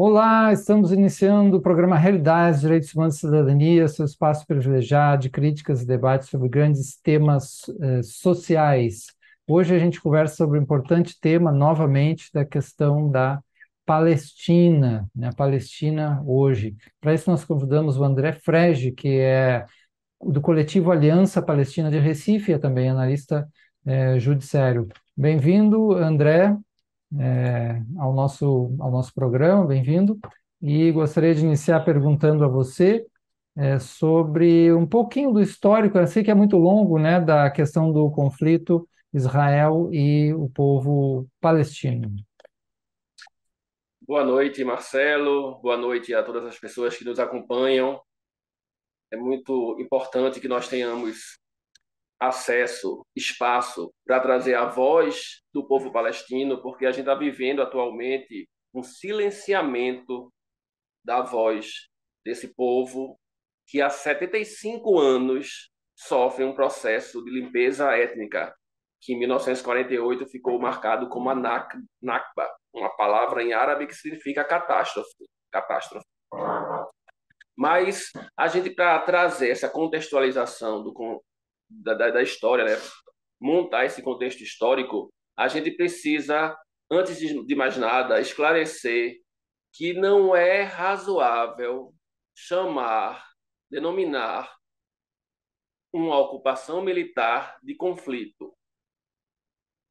Olá, estamos iniciando o programa Realidades, Direitos Humanos e Cidadania, seu espaço privilegiado de críticas e debates sobre grandes temas sociais. Hoje a gente conversa sobre o importante tema, novamente, da questão da Palestina, né? A Palestina hoje. Para isso nós convidamos o André Frege, que é do coletivo Aliança Palestina de Recife, é também analista judiciário. Bem-vindo, André, ao nosso programa, bem-vindo. E gostaria de iniciar perguntando a você sobre um pouquinho do histórico, eu sei que é muito longo, né, da questão do conflito Israel e o povo palestino. Boa noite, Marcelo. Boa noite a todas as pessoas que nos acompanham. É muito importante que nós tenhamos acesso, espaço para trazer a voz do povo palestino, porque a gente está vivendo atualmente um silenciamento da voz desse povo que há 75 anos sofre um processo de limpeza étnica, que em 1948 ficou marcado como a Nakba, uma palavra em árabe que significa catástrofe. Catástrofe. Mas a gente, para trazer essa contextualização da história, né? Montar esse contexto histórico, a gente precisa, antes de mais nada, esclarecer que não é razoável denominar uma ocupação militar de conflito,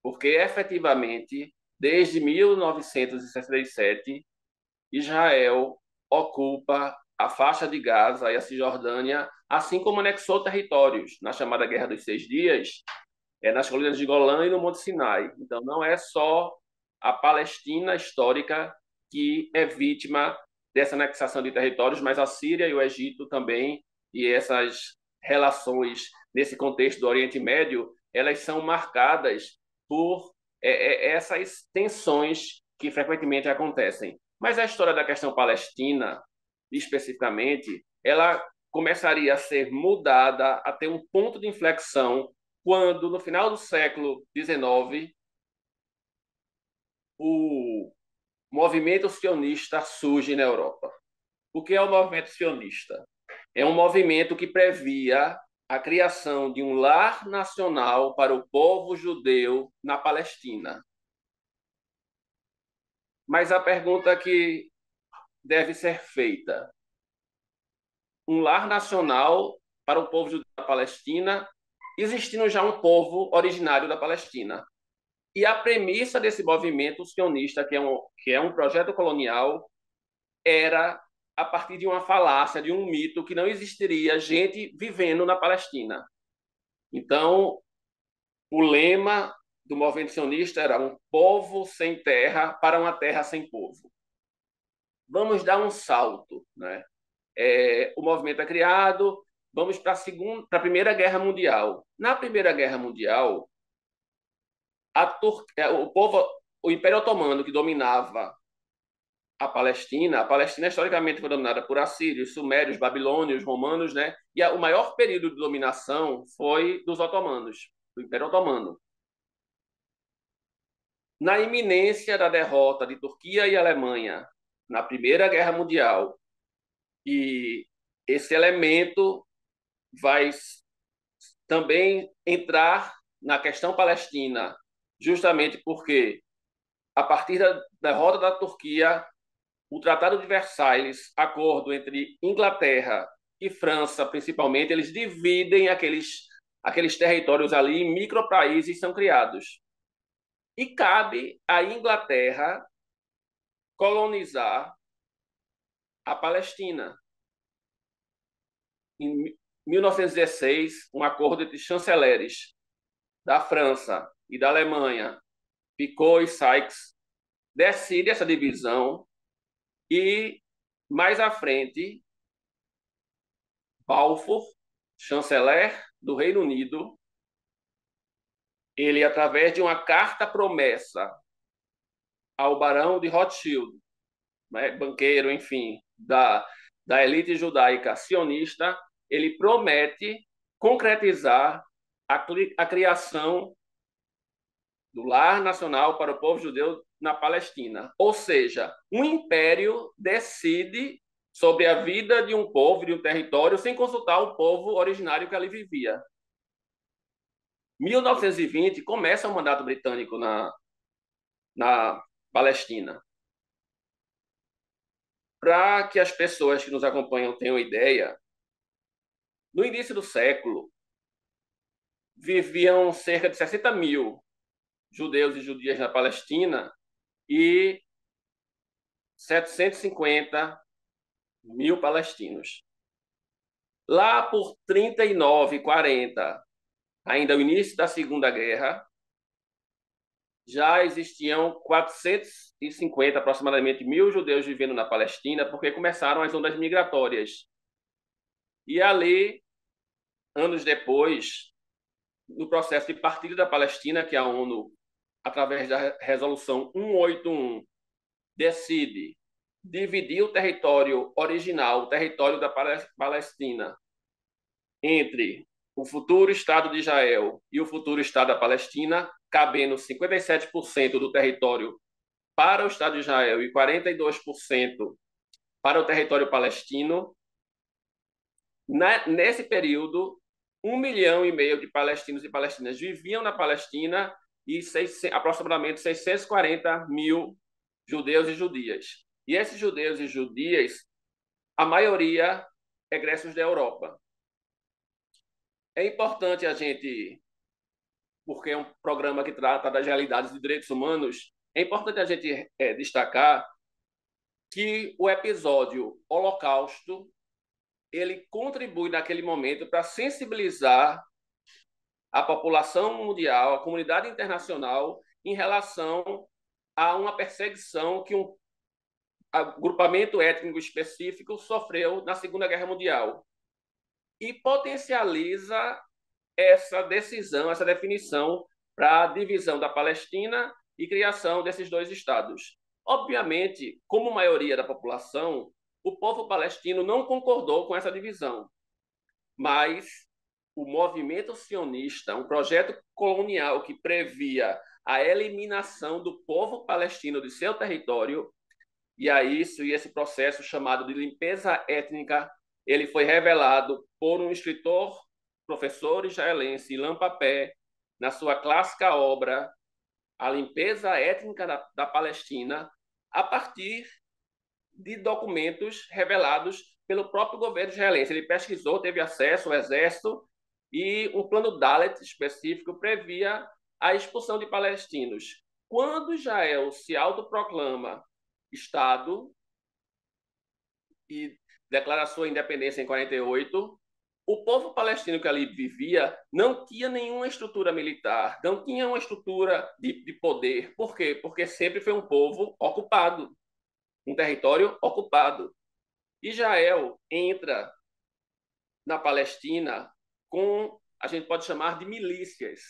porque efetivamente, desde 1967, Israel ocupa a faixa de Gaza e a Cisjordânia, assim como anexou territórios na chamada Guerra dos Seis Dias, nas colinas de Golã e no Monte Sinai. Então, não é só a Palestina histórica que é vítima dessa anexação de territórios, mas a Síria e o Egito também, e essas relações nesse contexto do Oriente Médio, elas são marcadas por essas tensões que frequentemente acontecem. Mas a história da questão palestina, especificamente, ela começaria a ser mudada, a ter um ponto de inflexão quando, no final do século XIX, o movimento sionista surge na Europa. O que é o movimento sionista? É um movimento que previa a criação de um lar nacional para o povo judeu na Palestina. Mas a pergunta que deve ser feita: um lar nacional para o povo judeu da Palestina, existindo já um povo originário da Palestina? E a premissa desse movimento sionista, que é um projeto colonial, era a partir de uma falácia, de um mito que não existiria gente vivendo na Palestina. Então, o lema do movimento sionista era um povo sem terra para uma terra sem povo. Vamos dar um salto, né? O movimento é criado, vamos para a Primeira Guerra Mundial. Na Primeira Guerra Mundial, o Império Otomano, que dominava a Palestina historicamente foi dominada por assírios, sumérios, babilônios, romanos, né? E o maior período de dominação foi dos otomanos, do Império Otomano. Na iminência da derrota de Turquia e Alemanha na Primeira Guerra Mundial, e esse elemento vai também entrar na questão palestina, justamente porque, a partir da derrota da Turquia, o Tratado de Versalhes, acordo entre Inglaterra e França, principalmente, eles dividem aqueles territórios ali em micropaíses são criados. E cabe à Inglaterra colonizar a Palestina. Em 1916, um acordo entre chanceleres da França e da Alemanha, Picot e Sykes, decide essa divisão E, mais à frente, Balfour, chanceler do Reino Unido, ele, através de uma carta-promessa ao barão de Rothschild, né, banqueiro, enfim, da elite judaica sionista, ele promete concretizar a criação do lar nacional para o povo judeu na Palestina. Ou seja, um império decide sobre a vida de um povo, de um território, sem consultar o povo originário que ali vivia. 1920 começa o mandato britânico na Palestina. Para que as pessoas que nos acompanham tenham ideia, no início do século, viviam cerca de 60 mil judeus e judias na Palestina e 750 mil palestinos. Lá por 39, 40, ainda o início da Segunda Guerra, já existiam 450 aproximadamente mil judeus vivendo na Palestina, porque começaram as ondas migratórias. E ali, anos depois, no processo de partilha da Palestina, que a ONU, através da resolução 181, decide dividir o território original, o território da Palestina, entre o futuro Estado de Israel e o futuro Estado da Palestina, cabendo 57% do território para o Estado de Israel e 42% para o território palestino. Nesse período, 1,5 milhão de palestinos e palestinas viviam na Palestina e aproximadamente 640 mil judeus e judias. E esses judeus e judias, a maioria egressos da Europa. É importante a gente, porque é um programa que trata das realidades de direitos humanos, é importante a gente destacar que o episódio Holocausto ele contribui naquele momento para sensibilizar a população mundial, a comunidade internacional, em relação a uma perseguição que um agrupamento étnico específico sofreu na Segunda Guerra Mundial. E potencializa essa decisão, essa definição para a divisão da Palestina e criação desses dois estados. Obviamente, como maioria da população, o povo palestino não concordou com essa divisão, mas o movimento sionista, um projeto colonial que previa a eliminação do povo palestino de seu território, e a isso e esse processo chamado de limpeza étnica, ele foi revelado por um escritor, professor israelense, Ilan Papé, na sua clássica obra A Limpeza Étnica da Palestina, a partir de documentos revelados pelo próprio governo israelense. Ele pesquisou, teve acesso ao exército, e um plano Dalet específico previa a expulsão de palestinos. Quando Israel se autoproclama Estado e declara sua independência em 48, o povo palestino que ali vivia não tinha nenhuma estrutura militar, não tinha uma estrutura de poder. Por quê? Porque sempre foi um povo ocupado, um território ocupado. Israel entra na Palestina com, a gente pode chamar de milícias,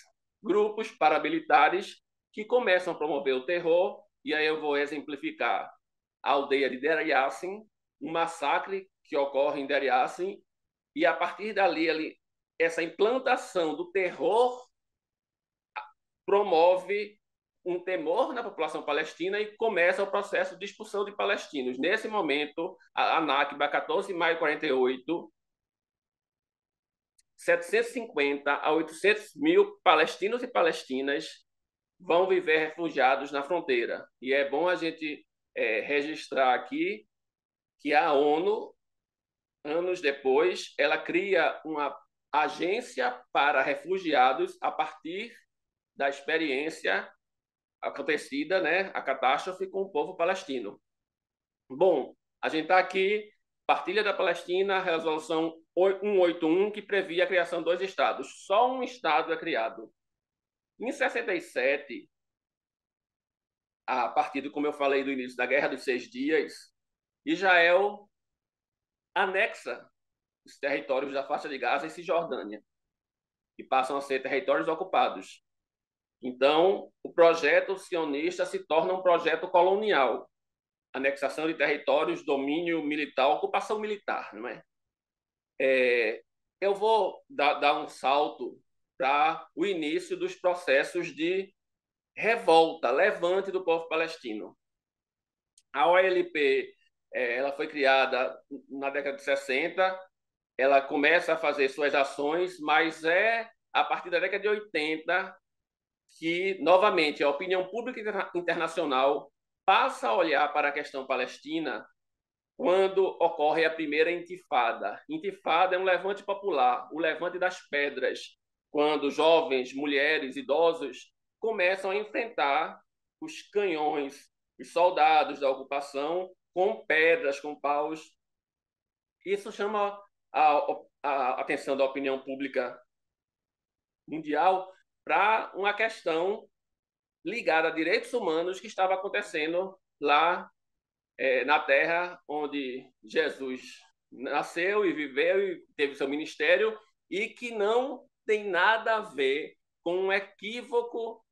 grupos paramilitares que começam a promover o terror, e aí eu vou exemplificar a aldeia de Deir Yassin, um massacre que ocorre em Deir Yassin, e a partir dali, essa implantação do terror promove um temor na população palestina e começa o processo de expulsão de palestinos. Nesse momento, a Nakba, 14 de maio de 48, 750 a 800 mil palestinos e palestinas vão viver refugiados na fronteira. E é bom a gente registrar aqui que a ONU, anos depois, ela cria uma agência para refugiados a partir da experiência acontecida, né, a catástrofe com o povo palestino. Bom, a gente está aqui, partilha da Palestina, resolução 181, que previa a criação de dois estados. Só um estado é criado. Em 67, a partir, como eu falei, do início da Guerra dos 6 Dias, Israel anexa os territórios da faixa de Gaza e Cisjordânia, que passam a ser territórios ocupados. Então, o projeto sionista se torna um projeto colonial, anexação de territórios, domínio militar, ocupação militar, não é? Eu vou dar um salto para o início dos processos de revolta, levante do povo palestino. A OLP ela foi criada na década de 60, ela começa a fazer suas ações, mas é a partir da década de 80 que, novamente, a opinião pública internacional passa a olhar para a questão palestina quando ocorre a primeira intifada. Intifada é um levante popular, o levante das pedras, quando jovens, mulheres, idosos começam a enfrentar os canhões, os soldados da ocupação com pedras, com paus. Isso chama a atenção da opinião pública mundial para uma questão ligada a direitos humanos que estava acontecendo lá na terra onde Jesus nasceu e viveu e teve seu ministério, e que não tem nada a ver com um equívoco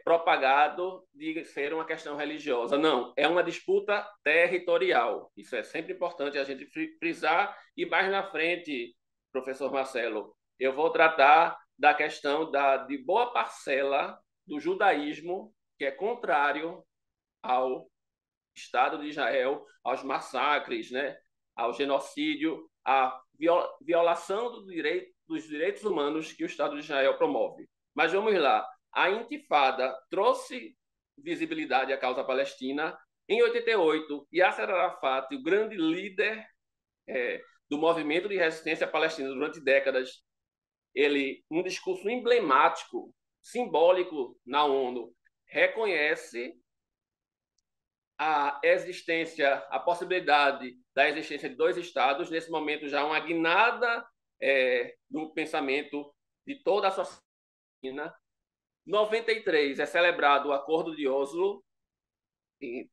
propagado de ser uma questão religiosa. Não, é uma disputa territorial. Isso é sempre importante a gente frisar, e mais na frente, professor Marcelo, eu vou tratar da questão de boa parcela do judaísmo que é contrário ao Estado de Israel, aos massacres, né, ao genocídio, à violação dos direitos humanos que o Estado de Israel promove. Mas vamos lá. A Intifada trouxe visibilidade à causa palestina. Em 88, Yasser Arafat, o grande líder do movimento de resistência palestina durante décadas, ele, um discurso emblemático, simbólico na ONU, reconhece a existência, a possibilidade da existência de dois estados, nesse momento já uma guinada no pensamento de toda a sociedade. Em 93 é celebrado o Acordo de Oslo, e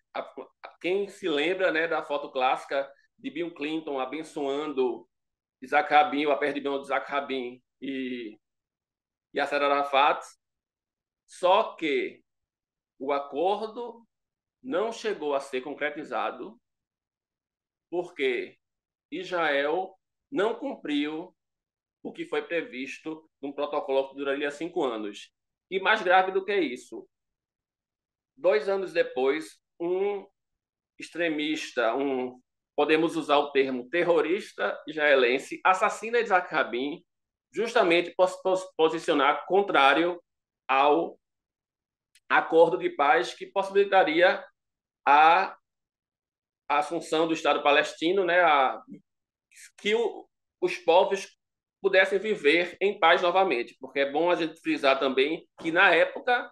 quem se lembra, né, da foto clássica de Bill Clinton abençoando Isaac Rabin, o aperto de mão de Isaac Rabin e Yasser Arafat, só que o acordo não chegou a ser concretizado porque Israel não cumpriu o que foi previsto num protocolo que duraria 5 anos. E mais grave do que isso, 2 anos depois, um extremista, podemos usar o termo terrorista israelense, assassina Isaac Rabin, justamente por se posicionar contrário ao acordo de paz que possibilitaria a assunção do Estado palestino, né, que os povos pudessem viver em paz novamente, porque é bom a gente frisar também que na época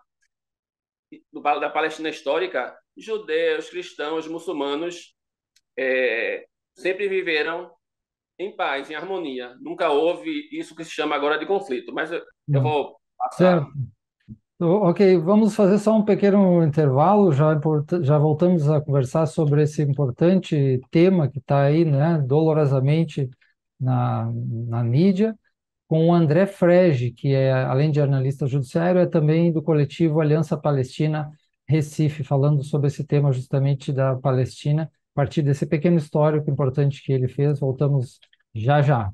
da Palestina histórica, judeus, cristãos, muçulmanos sempre viveram em paz, em harmonia. Nunca houve isso que se chama agora de conflito, mas eu vou passar. Certo. Ok, vamos fazer só um pequeno intervalo, já voltamos a conversar sobre esse importante tema que está aí, né, dolorosamente na mídia, com o André Frege, que é, além de analista judiciário, é também do coletivo Aliança Palestina Recife, falando sobre esse tema justamente da Palestina, a partir desse pequeno histórico importante que ele fez. Voltamos já já.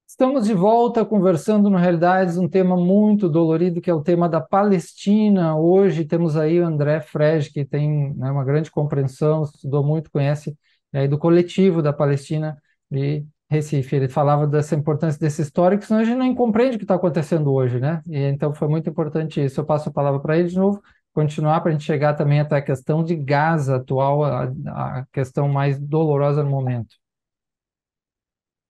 Estamos de volta conversando, na realidade, um tema muito dolorido, que é o tema da Palestina. Hoje temos aí o André Frege, que tem, né, uma grande compreensão, estudou muito, conhece aí do coletivo da Palestina de Recife. Ele falava dessa importância desse histórico, senão a gente não compreende o que está acontecendo hoje, né? E então foi muito importante isso. Eu passo a palavra para ele de novo, continuar para a gente chegar também até a questão de Gaza atual, a questão mais dolorosa no momento.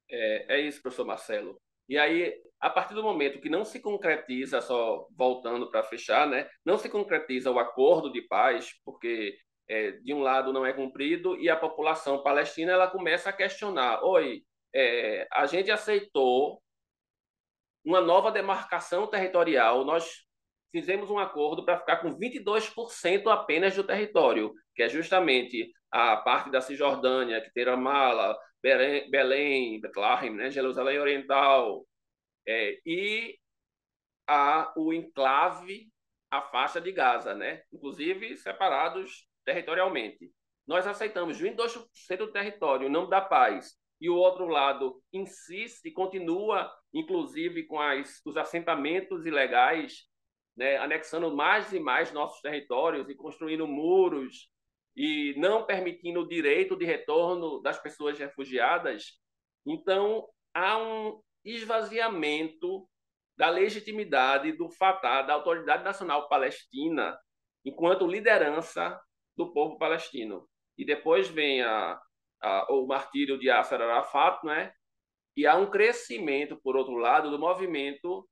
É isso, professor Marcelo. E aí, a partir do momento que não se concretiza, só voltando para fechar, né, não se concretiza o acordo de paz, porque de um lado não é cumprido, e a população palestina ela começa a questionar: oi, a gente aceitou uma nova demarcação territorial, nós fizemos um acordo para ficar com 22% apenas do território, que é justamente a parte da Cisjordânia, que tem Ramala, Belém, Betlehem, né, Jerusalém Oriental, e o enclave, a faixa de Gaza, né? Inclusive separados territorialmente. Nós aceitamos 22% do território, não da paz. E o outro lado insiste e continua, inclusive, com os assentamentos ilegais, né, anexando mais e mais nossos territórios e construindo muros e não permitindo o direito de retorno das pessoas refugiadas. Então, há um esvaziamento da legitimidade do Fatah, da Autoridade Nacional Palestina, enquanto liderança do povo palestino. E depois vem o martírio de Yasser Arafat, né? E há um crescimento, por outro lado, do movimento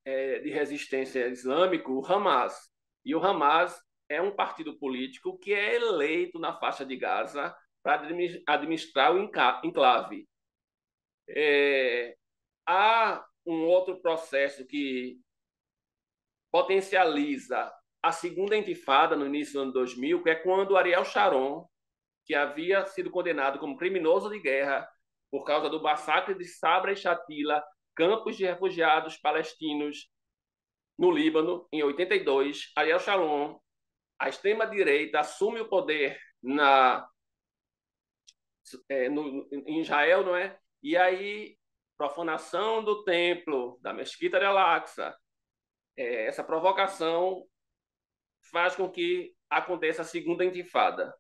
de resistência islâmico, o Hamas. E o Hamas é um partido político que é eleito na faixa de Gaza para administrar o enclave. Há um outro processo que potencializa a segunda intifada no início do ano 2000, que é quando Ariel Sharon, que havia sido condenado como criminoso de guerra por causa do massacre de Sabra e Shatila, campos de refugiados palestinos no Líbano, em 82, Ariel Sharon, a extrema-direita, assume o poder em Israel, não é? E aí, profanação do templo, da Mesquita de Al-Aqsa, essa provocação faz com que aconteça a segunda intifada.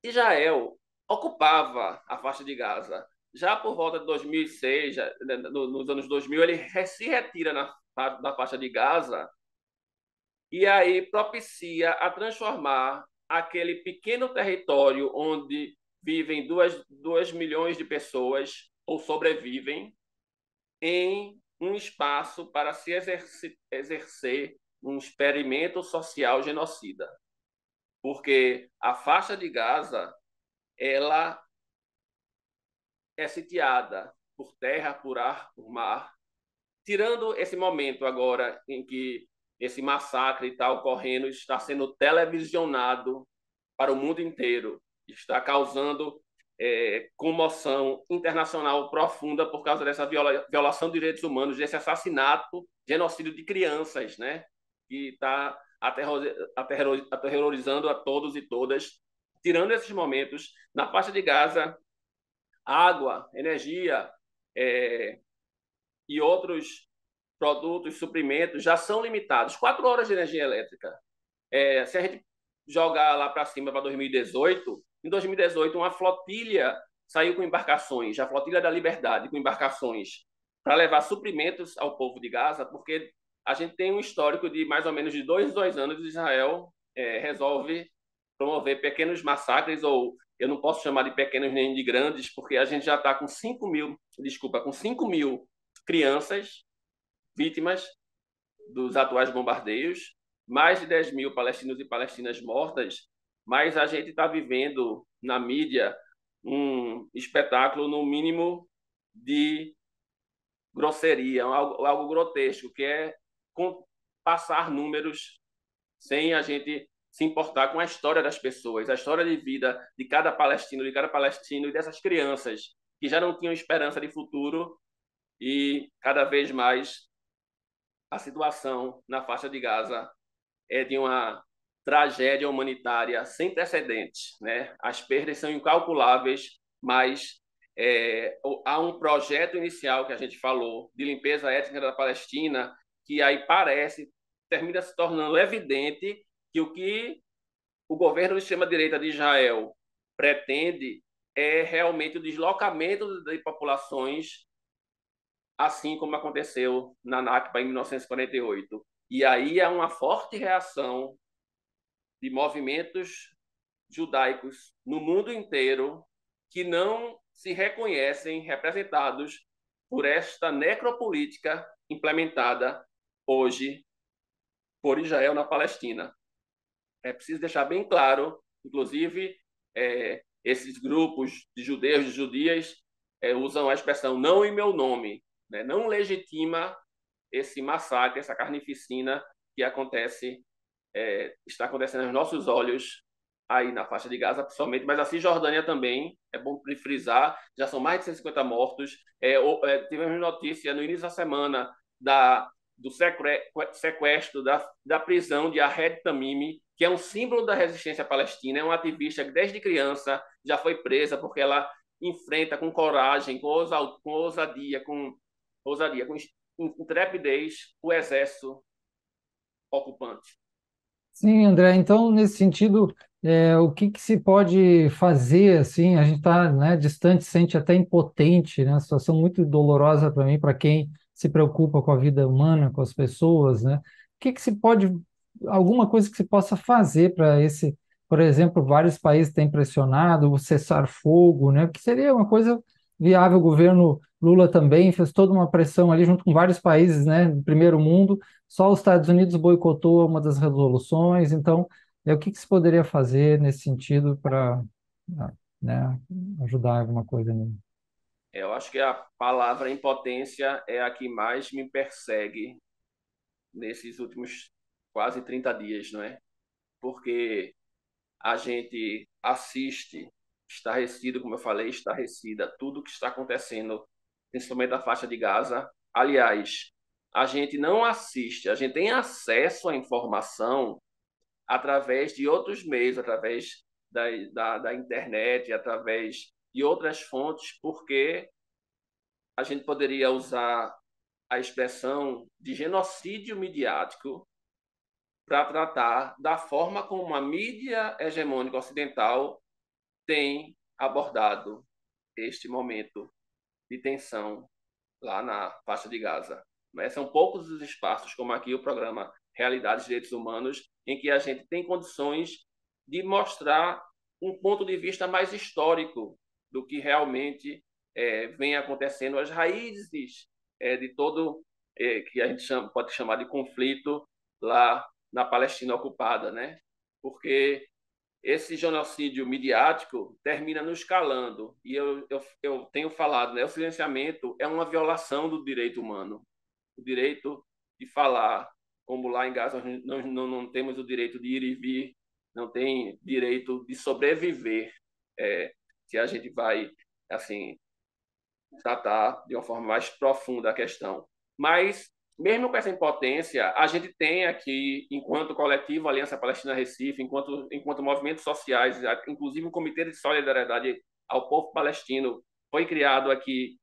Israel ocupava a faixa de Gaza. Já por volta de 2006, nos anos 2000, ele se retira da faixa de Gaza e aí propicia a transformar aquele pequeno território onde vivem 2 milhões de pessoas ou sobrevivem em um espaço para se exercer um experimento social genocida. Porque a faixa de Gaza ela é sitiada por terra, por ar, por mar. Tirando esse momento agora em que esse massacre está ocorrendo, está sendo televisionado para o mundo inteiro, está causando comoção internacional profunda por causa dessa violação de direitos humanos, desse assassinato, genocídio de crianças, né? Que está aterrorizando a todos e todas. Tirando esses momentos, na faixa de Gaza, água, energia e outros produtos, suprimentos já são limitados. 4 horas de energia elétrica. Se a gente jogar lá para cima para 2018, em 2018 uma flotilha saiu com embarcações, a flotilha da Liberdade, com embarcações para levar suprimentos ao povo de Gaza, porque a gente tem um histórico de mais ou menos de 2 anos de Israel resolve promover pequenos massacres, ou eu não posso chamar de pequenos nem de grandes, porque a gente já está com 5 mil crianças vítimas dos atuais bombardeios, mais de 10 mil palestinos e palestinas mortas, mas a gente está vivendo na mídia um espetáculo, no mínimo, de grosseria, algo grotesco, que é passar números sem a gente se importar com a história das pessoas, a história de vida de cada palestino e dessas crianças que já não tinham esperança de futuro e cada vez mais a situação na faixa de Gaza é de uma tragédia humanitária sem precedentes, né? As perdas são incalculáveis, mas há um projeto inicial que a gente falou de limpeza étnica da Palestina que aí termina se tornando evidente que o que o governo de extrema-direita de Israel pretende é realmente o deslocamento de populações, assim como aconteceu na Nakba em 1948. E aí há uma forte reação de movimentos judaicos no mundo inteiro que não se reconhecem representados por esta necropolítica implementada hoje por Israel na Palestina. É preciso deixar bem claro, inclusive, esses grupos de judeus e judias usam a expressão não em meu nome, né? Não legitima esse massacre, essa carnificina que está acontecendo aos nossos olhos aí na faixa de Gaza, principalmente, mas a Cisjordânia também, é bom frisar, já são mais de 150 mortos. Tivemos notícia no início da semana do sequestro da prisão de Ahed Tamimi, que é um símbolo da resistência palestina, é uma ativista que desde criança já foi presa porque ela enfrenta com coragem, com ousadia, com intrepidez o exército ocupante. Sim, André. Então, nesse sentido, o que que se pode fazer assim? A gente está, né, distante, se sente até impotente, né? Uma situação muito dolorosa para mim, para quem se preocupa com a vida humana, com as pessoas, né? O que que se pode, alguma coisa que se possa fazer para esse, por exemplo, vários países têm pressionado o cessar-fogo, né? Que seria uma coisa viável. O governo Lula também fez toda uma pressão ali junto com vários países, né, do primeiro mundo. Só os Estados Unidos boicotou uma das resoluções. Então, o que que se poderia fazer nesse sentido para, né, ajudar alguma coisa nisso? Eu acho que a palavra impotência é a que mais me persegue nesses últimos quase 30 dias, não é? Porque a gente assiste estarrecido, como eu falei, estarrecida, tudo que está acontecendo, principalmente na faixa de Gaza. Aliás, a gente não assiste, a gente tem acesso à informação através de outros meios, através da internet, através de outras fontes, porque a gente poderia usar a expressão de genocídio midiático para tratar da forma como a mídia hegemônica ocidental tem abordado este momento de tensão lá na faixa de Gaza. Mas são poucos os espaços, como aqui o programa Realidades e Direitos Humanos, em que a gente tem condições de mostrar um ponto de vista mais histórico do que realmente vem acontecendo, as raízes de todo que a gente pode chamar de conflito lá na Palestina ocupada, né? Porque esse genocídio midiático termina nos calando. E eu tenho falado, né? O silenciamento é uma violação do direito humano. O direito de falar, como lá em Gaza nós não temos o direito de ir e vir, não tem direito de sobreviver. Se a gente vai, assim, tratar de uma forma mais profunda a questão. Mas, mesmo com essa impotência, a gente tem aqui, enquanto coletivo Aliança Palestina Recife, enquanto movimentos sociais, inclusive o Comitê de Solidariedade ao Povo Palestino, foi criado aqui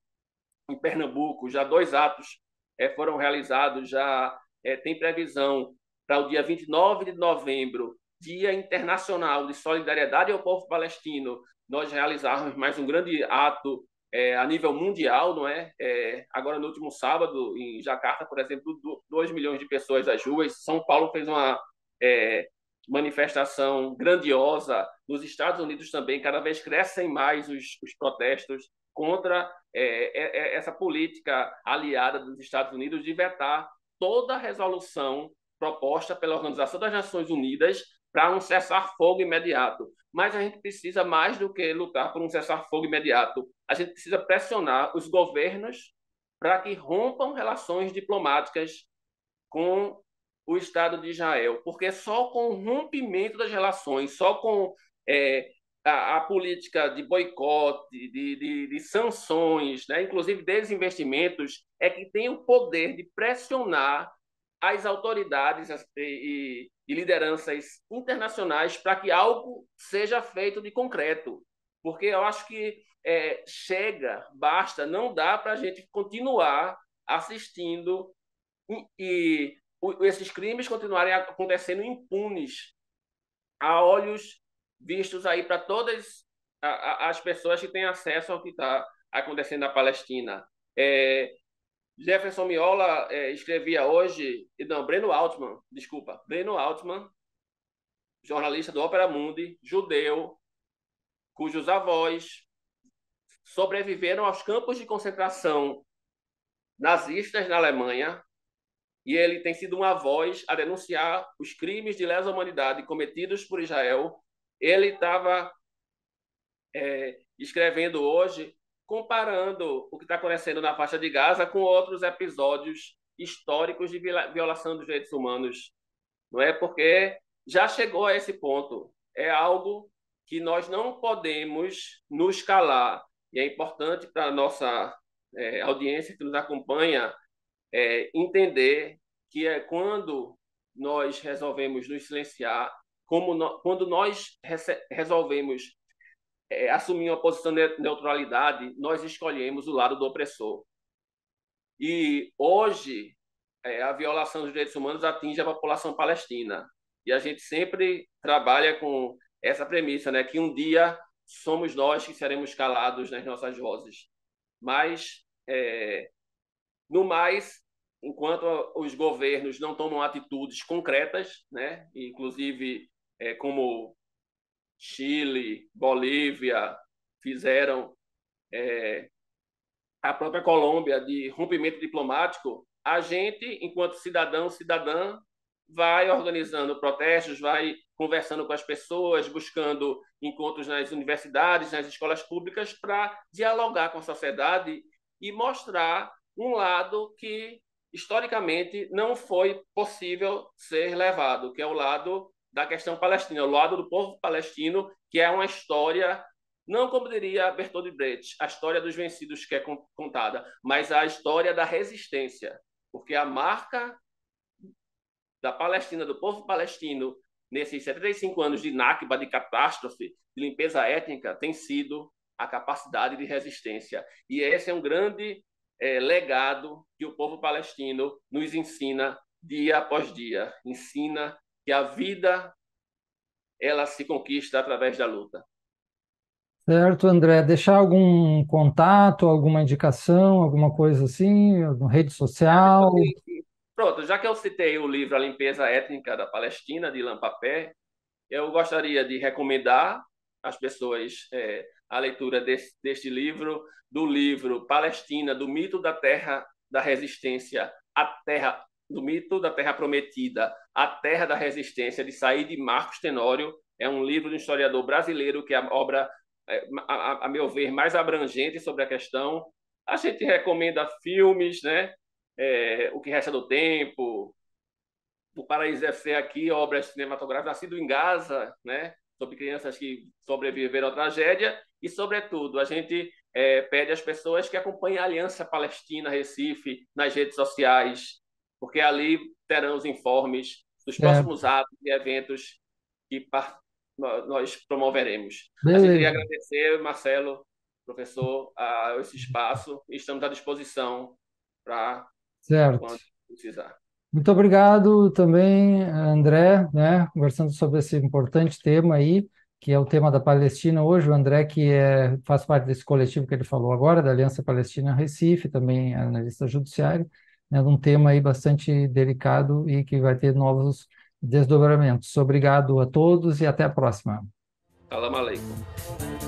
em Pernambuco, já 2 atos foram realizados, já tem previsão para o dia 29 de novembro, Dia Internacional de Solidariedade ao Povo Palestino, nós realizarmos mais um grande ato a nível mundial, não é? Agora, no último sábado, em Jacarta, por exemplo, 2 milhões de pessoas às ruas. São Paulo fez uma manifestação grandiosa. Nos Estados Unidos também, cada vez crescem mais os protestos contra essa política aliada dos Estados Unidos de vetar toda a resolução proposta pela Organização das Nações Unidas para um cessar-fogo imediato. Mas a gente precisa mais do que lutar por um cessar-fogo imediato. A gente precisa pressionar os governos para que rompam relações diplomáticas com o Estado de Israel, porque só com o rompimento das relações, só com a política de boicote, de sanções, né, inclusive desinvestimentos, é que tem o poder de pressionar as autoridades e lideranças internacionais para que algo seja feito de concreto. Porque eu acho que chega, basta, não dá para a gente continuar assistindo e esses crimes continuarem acontecendo impunes a olhos vistos aí para todas as pessoas que têm acesso ao que está acontecendo na Palestina. Jefferson Miola escrevia hoje, não, Breno Altman, desculpa, Breno Altman, jornalista do Opera Mundi, judeu, cujos avós sobreviveram aos campos de concentração nazistas na Alemanha, e ele tem sido uma voz a denunciar os crimes de lesa humanidade cometidos por Israel. Ele estava escrevendo hoje, comparando o que está acontecendo na faixa de Gaza com outros episódios históricos de violação dos direitos humanos. Não é porque já chegou a esse ponto. É algo que nós não podemos nos calar. E é importante para a nossa audiência que nos acompanha entender que é quando nós resolvemos nos silenciar, quando nós resolvemos assumir uma posição de neutralidade, nós escolhemos o lado do opressor. E hoje, a violação dos direitos humanos atinge a população palestina. E a gente sempre trabalha com essa premissa, né, que um dia somos nós que seremos calados nas nossas vozes. Mas, no mais, enquanto os governos não tomam atitudes concretas, né, inclusive como Chile, Bolívia fizeram, a própria Colômbia, de rompimento diplomático, a gente, enquanto cidadão, cidadã, vai organizando protestos, vai conversando com as pessoas, buscando encontros nas universidades, nas escolas públicas, para dialogar com a sociedade e mostrar um lado que, historicamente, não foi possível ser levado, que é o lado da questão palestina, o lado do povo palestino, que é uma história, não como diria Bertolt Brecht, a história dos vencidos que é contada, mas a história da resistência, porque a marca da Palestina, do povo palestino, nesses 75 anos de Nakba, de catástrofe, de limpeza étnica, tem sido a capacidade de resistência. E esse é um grande legado que o povo palestino nos ensina dia após dia. Ensina que a vida ela se conquista através da luta. Certo, André. Deixar algum contato, alguma indicação, alguma coisa assim, uma rede social? Pronto, já que eu citei o livro A Limpeza Étnica da Palestina, de Ilan Pappé, eu gostaria de recomendar às pessoas a leitura deste livro, do livro Palestina, do mito da terra da resistência, a terra do mito da terra prometida, a terra da resistência, de Said Marcos Tenório. É um livro de um historiador brasileiro que é a obra, a meu ver, mais abrangente sobre a questão. A gente recomenda filmes, né? O que Resta do Tempo, O Paraíso FC aqui, obras cinematográficas, Nascido em Gaza, né? Sobre crianças que sobreviveram à tragédia e, sobretudo, a gente pede às pessoas que acompanhem a Aliança Palestina Recife nas redes sociais, porque ali terão os informes dos Certo. próximos atos e eventos que nós promoveremos. A gente queria Beleza, agradecer, Marcelo, professor, a esse espaço e estamos à disposição para certo. quando precisar. Muito obrigado também, André, né, conversando sobre esse importante tema aí, que é o tema da Palestina hoje. O André, que faz parte desse coletivo que ele falou agora, da Aliança Palestina Recife, também é analista judiciário, né, de um tema aí bastante delicado e que vai ter novos desdobramentos. Obrigado a todos e até a próxima. Salam aleikum.